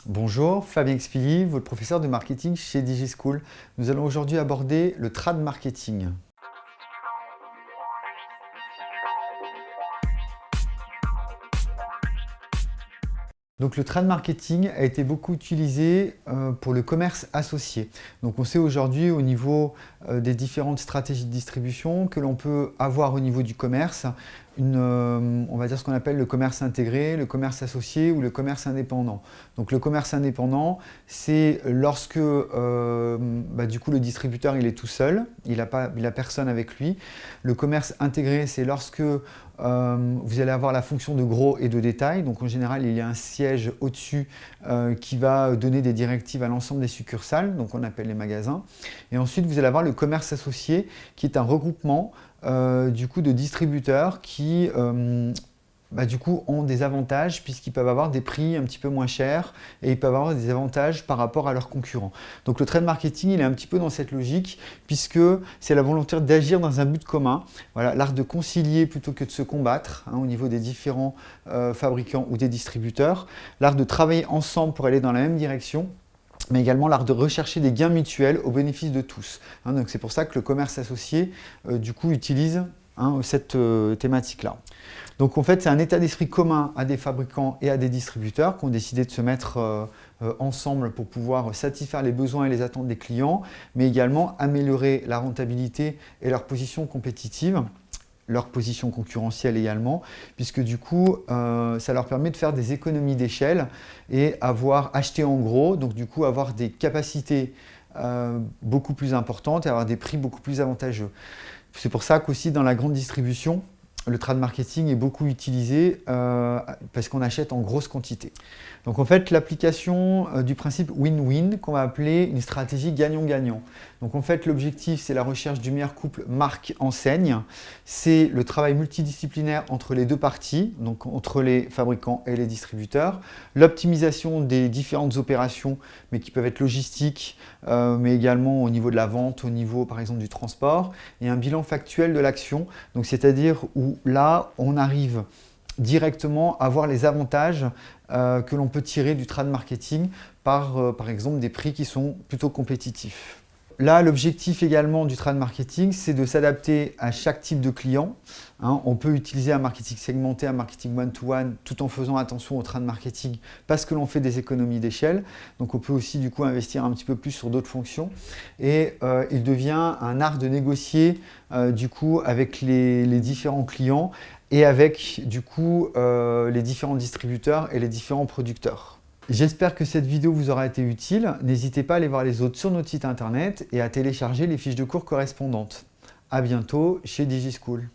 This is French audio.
Bonjour, Fabien Expilly, votre professeur de marketing chez DigiSchool. Nous allons aujourd'hui aborder le trad marketing. Donc le trad marketing a été beaucoup utilisé pour le commerce associé. Donc on sait aujourd'hui au niveau des différentes stratégies de distribution que l'on peut avoir au niveau du commerce on va dire ce qu'on appelle le commerce intégré, le commerce associé ou le commerce indépendant. Donc le commerce indépendant, c'est lorsque du coup le distributeur il est tout seul, il a personne avec lui. Le commerce intégré, c'est lorsque vous allez avoir la fonction de gros et de détail. Donc en général, il y a un siège au-dessus qui va donner des directives à l'ensemble des succursales, donc on appelle les magasins. Et ensuite, vous allez avoir le commerce associé, qui est un regroupement du coup de distributeurs qui du coup ont des avantages puisqu'ils peuvent avoir des prix un petit peu moins chers et ils peuvent avoir des avantages par rapport à leurs concurrents. Donc le trade marketing, il est un petit peu dans cette logique puisque c'est la volonté d'agir dans un but commun. Voilà, l'art de concilier plutôt que de se combattre au niveau des différents fabricants ou des distributeurs. L'art de travailler ensemble pour aller dans la même direction, mais également l'art de rechercher des gains mutuels au bénéfice de tous. Donc c'est pour ça que le commerce associé, du coup, utilise cette thématique-là. Donc en fait, c'est un état d'esprit commun à des fabricants et à des distributeurs qui ont décidé de se mettre ensemble pour pouvoir satisfaire les besoins et les attentes des clients, mais également améliorer la rentabilité et leur position compétitive, leur position concurrentielle également, puisque du coup, ça leur permet de faire des économies d'échelle et avoir acheté en gros, donc du coup avoir des capacités beaucoup plus importantes et avoir des prix beaucoup plus avantageux. C'est pour ça qu'aussi dans la grande distribution, le trade marketing est beaucoup utilisé parce qu'on achète en grosse quantité. Donc en fait, l'application du principe win-win qu'on va appeler une stratégie gagnant-gagnant. Donc en fait, l'objectif, c'est la recherche du meilleur couple marque-enseigne. C'est le travail multidisciplinaire entre les deux parties, donc entre les fabricants et les distributeurs. L'optimisation des différentes opérations, mais qui peuvent être logistiques, mais également au niveau de la vente, au niveau par exemple du transport. Et un bilan factuel de l'action, donc c'est-à-dire où là, on arrive directement à voir les avantages que l'on peut tirer du trade marketing par exemple des prix qui sont plutôt compétitifs. Là, l'objectif également du trade marketing, c'est de s'adapter à chaque type de client. On peut utiliser un marketing segmenté, un marketing one-to-one, tout en faisant attention au trade marketing parce que l'on fait des économies d'échelle. Donc on peut aussi du coup investir un petit peu plus sur d'autres fonctions. Et il devient un art de négocier du coup avec les différents clients et avec du coup les différents distributeurs et les différents producteurs. J'espère que cette vidéo vous aura été utile. N'hésitez pas à aller voir les autres sur notre site internet et à télécharger les fiches de cours correspondantes. À bientôt chez DigiSchool.